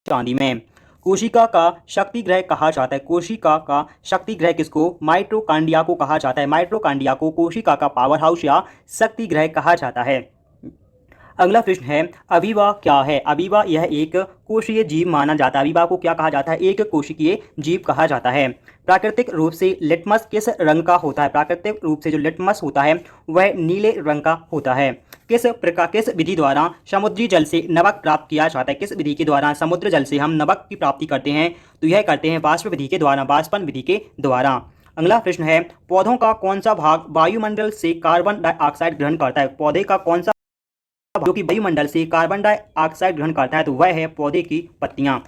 चांदी में। कोशिका का शक्ति ग्रह कहा जाता है, कोशिका का शक्ति ग्रह किसको? माइटोकांड्रिया को कहा जाता है। माइटोकांड्रिया को कोशिका का पावर हाउस या शक्ति ग्रह कहा जाता है। अगला प्रश्न है, अमीबा क्या है? अमीबा यह एक कोशीय जीव माना जाता है। अमीबा को क्या कहा जाता है? एक कोशिकीय जीव कहा जाता है। प्राकृतिक रूप से लिटमस किस रंग का होता है? प्राकृतिक रूप से जो लिटमस होता है वह नीले रंग का होता है। किस विधि द्वारा समुद्री जल से नमक प्राप्त किया जाता है? किस विधि के द्वारा समुद्र जल से हम नमक की प्राप्ति करते हैं? तो यह करते हैं वाष्प विधि के द्वारा, वाष्पन विधि के द्वारा। अगला प्रश्न है, पौधों का कौन सा भाग वायुमंडल से कार्बन डाइऑक्साइड ग्रहण करता है? पौधे का कौन सा जो कि वायुमंडल से कार्बन डाइऑक्साइड ग्रहण करता है? तो वह है पौधे की पत्तियां।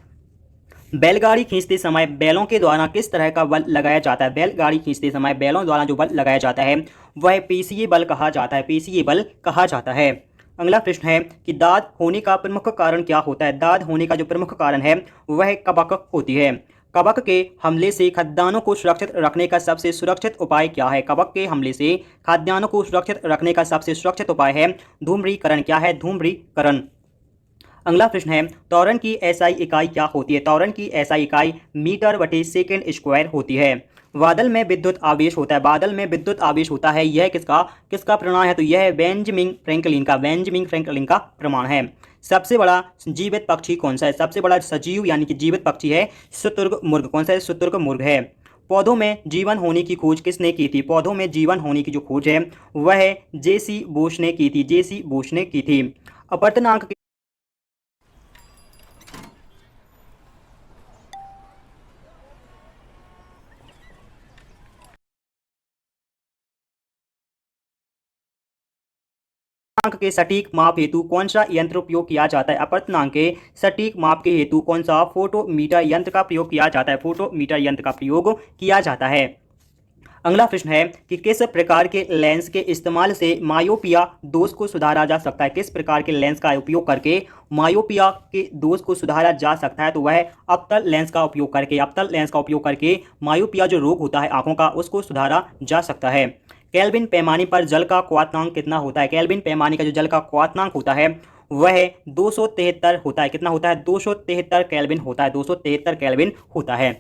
बैलगाड़ी खींचते समय बैलों के द्वारा किस तरह का बल लगाया जाता है? बैलगाड़ी खींचते समय बैलों द्वारा जो बल लगाया जाता है वह पेशीय बल कहा जाता है, पेशीय बल कहा जाता है। अगला प्रश्न है कि दाद होने का प्रमुख कारण क्या होता है? दाद होने का जो प्रमुख कारण है वह कवक होती है। कवक के हमले से खाद्यान्नों को सुरक्षित रखने का सबसे सुरक्षित उपाय क्या है? कवक के हमले से खाद्यान्नों को सुरक्षित रखने का सबसे सुरक्षित उपाय है धूम्रीकरण। क्या है? धूम्रीकरण। अगला प्रश्न है, त्वरण की एसआई इकाई क्या होती है? त्वरण की एसआई इकाई मीटर बटे सेकेंड स्क्वायर होती है। बादल में विद्युत आवेश होता है, बादल में विद्युत आवेश होता है, यह किसका किसका प्रमाण है? तो यह है बेंजामिन फ्रैंकलिन का, बेंजामिन फ्रैंकलिन का प्रमाण है। सबसे बड़ा जीवित पक्षी कौन सा है? सबसे बड़ा सजीव यानी कि जीवित पक्षी है शुतुरमुर्ग। कौन सा है? शुतुरमुर्ग है। पौधों में जीवन होने की खोज किसने की थी? पौधों में जीवन होने की जो खोज है वह जेसी बोस ने की थी, जेसी बोस ने की थी। अपवर्तनांक अपवर्तनांक के सटीक माप हेतु कौन सा यंत्र उपयोग किया जाता है? अपवर्तनांक के सटीक माप के हेतु कौन सा फोटोमीटर यंत्र का प्रयोग किया जाता है? फोटोमीटर यंत्र का प्रयोग किया जाता है। अगला प्रश्न है कि किस प्रकार के लेंस के इस्तेमाल से मायोपिया दोष को सुधारा जा सकता है? किस प्रकार के लेंस का उपयोग करके मायोपिया के दोष को सुधारा जा सकता है? तो वह अवतल लेंस का उपयोग करके, अवतल लेंस का उपयोग करके मायोपिया जो रोग होता है आंखों का उसको सुधारा जा सकता है। केल्विन पैमाने पर जल का क्वथनांक कितना होता है? केल्विन पैमाने का जो जल का क्वथनांक होता है वह 273 होता है। कितना होता है? 273 केल्विन होता है, 273 केल्विन होता है।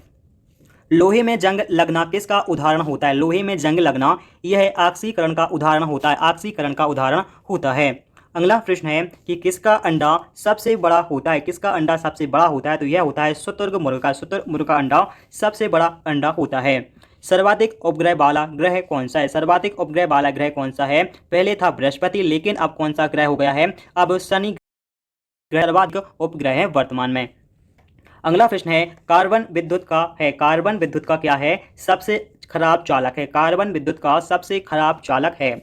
लोहे में जंग लगना किसका उदाहरण होता है? लोहे में जंग लगना यह ऑक्सीकरण का उदाहरण होता है, ऑक्सीकरण का उदाहरण होता है। अगला प्रश्न है कि किसका अंडा सबसे बड़ा होता है? किसका अंडा सबसे बड़ा होता है? तो यह होता है शुतुरमुर्ग का, शुतुरमुर्ग का अंडा सबसे बड़ा अंडा होता है। सर्वाधिक उपग्रह वाला ग्रह कौन सा है? सर्वाधिक उपग्रह वाला ग्रह कौन सा है? पहले था बृहस्पति, लेकिन अब कौन सा ग्रह हो गया है? अब शनि ग्रह सर्वाधिक उपग्रह है वर्तमान में। अगला प्रश्न है, कार्बन विद्युत का है, कार्बन विद्युत का क्या है? सबसे खराब चालक है, कार्बन विद्युत का सबसे खराब चालक है।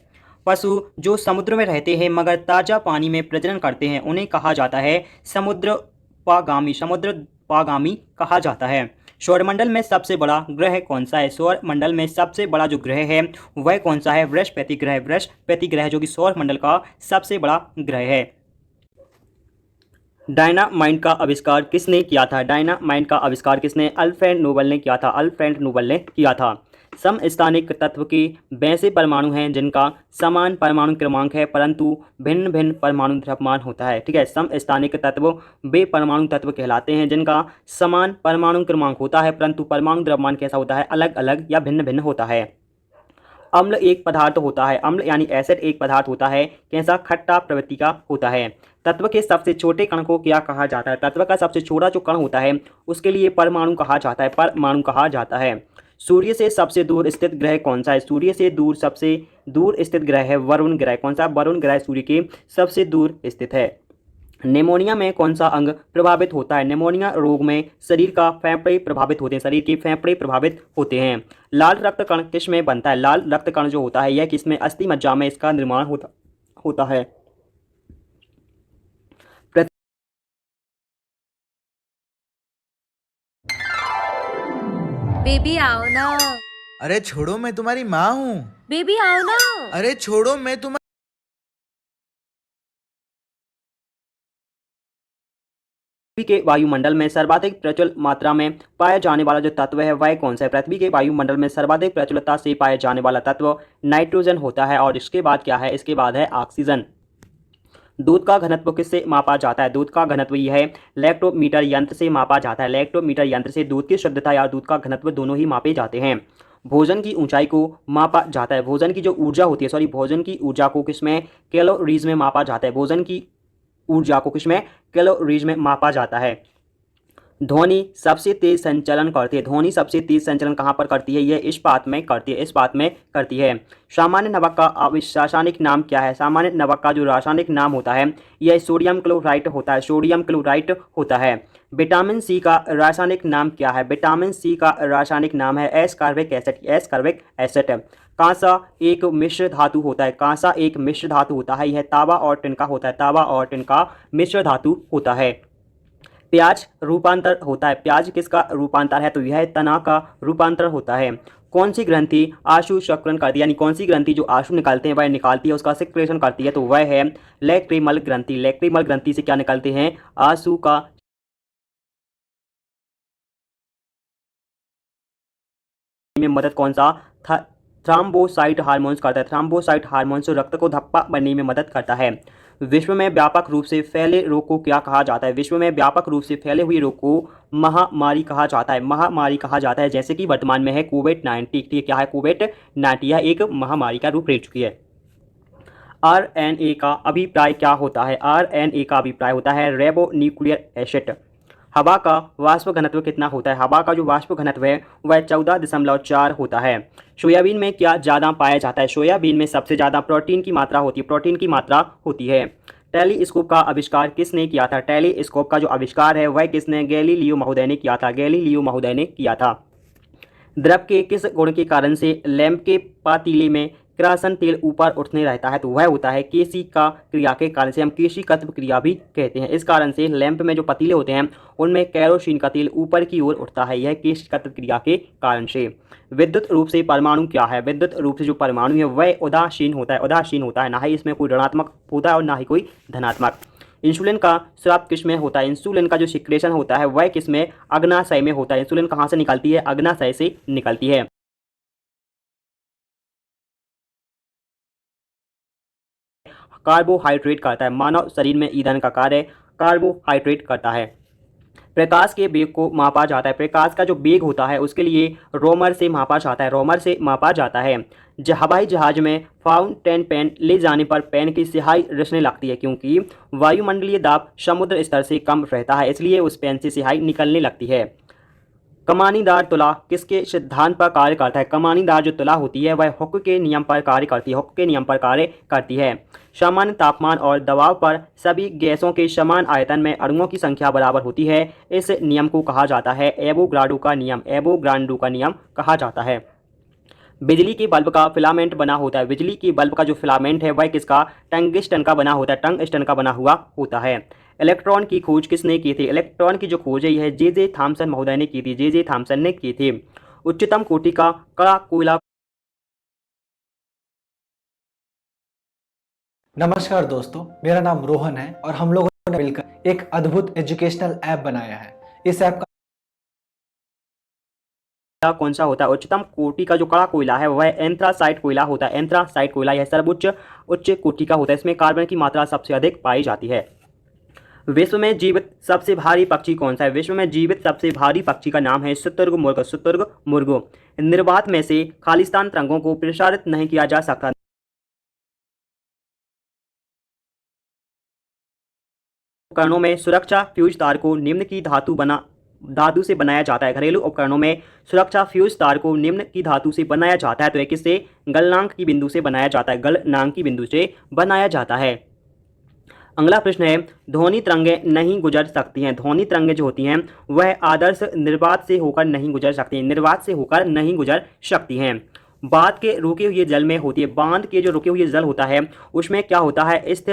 पशु जो समुद्र में रहते हैं मगर ताजा पानी में प्रजनन करते हैं उन्हें कहा जाता है समुद्रपागामी, समुद्रपागामी कहा जाता है। सौरमंडल में सबसे बड़ा ग्रह कौन सा है? सौरमंडल में सबसे बड़ा जो ग्रह है वह कौन सा है? बृहस्पति ग्रह, बृहस्पति ग्रह जो कि सौरमंडल का सबसे बड़ा ग्रह है। डायनामाइट का आविष्कार किसने किया था? डायनामाइट का आविष्कार किसने? अल्फ्रेड नोबल ने किया था, अल्फ्रेड नोबल ने किया था। समस्थानिक तत्व के वैसे परमाणु हैं जिनका समान परमाणु क्रमांक है परंतु भिन्न भिन्न परमाणु द्रव्यमान होता है। ठीक है, समस्थानिक तत्व वे परमाणु तत्व कहलाते हैं जिनका समान परमाणु क्रमांक होता है परंतु परमाणु द्रव्यमान कैसा होता है? अलग अलग या भिन्न भिन्न होता है। अम्ल एक पदार्थ होता है, अम्ल यानी एसिड एक पदार्थ होता है, कैसा? खट्टा प्रवृत्ति का होता है। तत्व के सबसे छोटे कण को क्या कहा जाता है? तत्व का सबसे छोटा जो कण होता है उसके लिए परमाणु कहा जाता है, परमाणु कहा जाता है। सूर्य से सबसे दूर स्थित ग्रह कौन सा है? सूर्य से दूर सबसे दूर स्थित ग्रह है वरुण ग्रह। कौन सा? वरुण ग्रह सूर्य के सबसे दूर स्थित है। निमोनिया में कौन सा अंग प्रभावित होता है? निमोनिया रोग में शरीर का फेफड़े प्रभावित होते हैं, शरीर के फेफड़े प्रभावित होते हैं। लाल रक्त कण किस में बनता है? लाल रक्त कण जो होता है यह किसमें? अस्थि मज्जा में इसका निर्माण होता है। बेबी आओ ना, अरे छोड़ो, मैं तुम्हारी माँ हूँ। बेबी आओ ना। अरे छोड़ो, मैं तुम्हारी पृथ्वी के वायुमंडल में सर्वाधिक प्रचुर मात्रा में पाया जाने वाला जो तत्व है वह कौन सा है? पृथ्वी के वायुमंडल में सर्वाधिक प्रचुरता से पाया जाने वाला तत्व नाइट्रोजन होता है और इसके बाद क्या है? इसके बाद है ऑक्सीजन। दूध का घनत्व किससे मापा जाता है? दूध का घनत्व यह है लैक्टोमीटर यंत्र से मापा जाता है। लैक्टोमीटर यंत्र से दूध की शुद्धता या दूध का घनत्व दोनों ही मापे जाते हैं। भोजन की ऊंचाई को मापा जाता है। भोजन की जो ऊर्जा होती है, भोजन की ऊर्जा को किसमें? कैलोरीज में मापा जाता है। भोजन की ऊर्जा को किसमें? कैलोरीज में मापा जाता है। ध्वनि सबसे तेज संचलन करती है। ध्वनि सबसे तेज संचलन कहाँ पर करती है? यह इस्पात में करती है। इस्पात में करती है। सामान्य नमक का रासायनिक नाम क्या है? सामान्य नमक का जो रासायनिक नाम होता है यह सोडियम क्लोराइड होता है। सोडियम क्लोराइड होता है। विटामिन सी का रासायनिक नाम क्या है? विटामिन सी का रासायनिक नाम है एस्कॉर्बिक एसिड। Ascorbic acid. कांसा एक मिश्र धातु होता है। कांसा एक मिश्र धातु होता है। यह तांबा और टिन का होता है। तांबा और टिन का मिश्र धातु होता है। प्याज रूपांतर होता है। प्याज किसका रूपांतर है? तो यह तना का रूपांतर होता है। कौन सी ग्रंथि आशु शक्रण करती है? यानी कौन सी ग्रंथि जो आशु निकालते हैं वह निकालती है, उसका सिक्रेशन करती है? तो वह है लैक्रिमल ग्रंथि। लैक्रिमल ग्रंथि से क्या निकालते हैं? आशु का में मदद कौन सा? थ्राम्बोसाइट हार्मोन्स करता है। थ्राम्बोसाइट हार्मोन्स रक्त को धप्पा बनने में मदद करता है। विश्व में व्यापक रूप से फैले रोग को क्या कहा जाता है? विश्व में व्यापक रूप से फैले हुए रोग को महामारी कहा जाता है। महामारी कहा जाता है। जैसे कि वर्तमान में है कोविड-19। क्या है? कोविड-19 यह एक महामारी का रूप ले चुकी है। आरएनए का अभिप्राय क्या होता है? आरएनए का अभिप्राय होता है रेबो न्यूक्लियर एसिड। हवा का वाष्प घनत्व कितना होता है? हवा का जो वाष्प घनत्व है वह 14.4 होता है। सोयाबीन में क्या ज़्यादा पाया जाता है? सोयाबीन में सबसे ज़्यादा प्रोटीन की मात्रा होती है। प्रोटीन की मात्रा होती है। टेलीस्कोप का आविष्कार किसने किया था? टेलीस्कोप का जो आविष्कार है वह किसने? गैलीलियो महोदय ने किया था। गैलीलियो महोदय ने किया था। द्रव के किस गुण के कारण से लैंप के पातीले में किरासन तेल ऊपर उठने रहता है? तो वह होता है केशिका क्रिया के कारण से। हम केशिकत्व क्रिया भी कहते हैं। इस कारण से लैंप में जो पतीले होते हैं उनमें केरोसिन का तेल ऊपर की ओर उठता है। यह केशिकत्व क्रिया के कारण से। विद्युत रूप से परमाणु क्या है? विद्युत रूप से जो परमाणु है वह उदासीन होता है। उदासीन होता है, ना ही इसमें कोई ऋणात्मक होता है और ना ही कोई धनात्मक। इंसुलिन का स्राव किसमें होता है? इंसुलिन का जो सिक्रेशन होता है वह किसमें? अग्नाशय में होता है। इंसुलिन कहाँ से निकलती है? अग्नाशय से निकलती है। कार्बोहाइड्रेट करता है। मानव शरीर में ईंधन का कार्य कार्बोहाइड्रेट करता है। प्रकाश के वेग को मापा जाता है। प्रकाश का जो वेग होता है उसके लिए रोमर से मापा जाता है। रोमर से मापा जाता है। हवाई जहाज में फाउंटेन पेन ले जाने पर पेन की स्याही रिसने लगती है, क्योंकि वायुमंडलीय दाब समुद्र स्तर से कम रहता है, इसलिए उस पेन से स्याही निकलने लगती है। कमानीदार तुला किसके सिद्धांत पर कार्य करता है? कमानीदार जो तुला होती है वह हुक के नियम पर कार्य करती है। हुक के नियम पर कार्य करती है। सामान्य तापमान और दबाव पर सभी गैसों के समान आयतन में अणुओं की संख्या बराबर होती है। इस नियम को कहा जाता है एवोगाड्रो का नियम। एवोगाड्रो का नियम कहा जाता है। बिजली के बल्ब का फिलामेंट बना होता है। बिजली के बल्ब का जो फिलामेंट है वह किसका? टंगस्टन का बना होता है। टंगस्टन का बना हुआ होता है। इलेक्ट्रॉन की खोज किसने की थी? इलेक्ट्रॉन की जो खोज है यह जे थॉमसन महोदय ने की थी। जे थॉमसन ने की थी। उच्चतम कोटि का कड़ा कोयला। नमस्कार दोस्तों, मेरा नाम रोहन है और हम लोगों ने मिलकर एक अद्भुत एजुकेशनल ऐप बनाया है। इस ऐप का कौन सा होता है? उच्चतम कोटि का जो कड़ा कोयला है वह एंथ्रासाइट कोयला होता है। एंथ्रासाइट कोयला यह सर्वोच्च उच्च कोटि का होता है। इसमें कार्बन की मात्रा सबसे अधिक पाई जाती है। विश्व में जीवित सबसे भारी पक्षी कौन सा है? विश्व में जीवित सबसे भारी पक्षी का नाम है शुतुरमुर्ग। शुतुरमुर्ग। निर्वात में से खालिस्तान तरंगों को प्रसारित नहीं किया जा सकता। उपकरणों में सुरक्षा फ्यूज तार को निम्न की धातु से बनाया जाता है। घरेलू उपकरणों में सुरक्षा फ्यूज तार को निम्न की धातु से बनाया जाता है। तो यह किससे? गलनांक की बिंदु से बनाया जाता है। गलनांक की बिंदु से बनाया जाता है। अगला प्रश्न है, ध्वनि तरंगें नहीं गुजर सकती हैं। ध्वनि तरंगें जो होती हैं वह आदर्श निर्वात से होकर नहीं गुजर सकती हैं। निर्वात से होकर नहीं गुजर सकती हैं। बांध के रुके हुए जल में होती है। बांध के जो रुके हुए जल होता है उसमें क्या होता है? स्थिर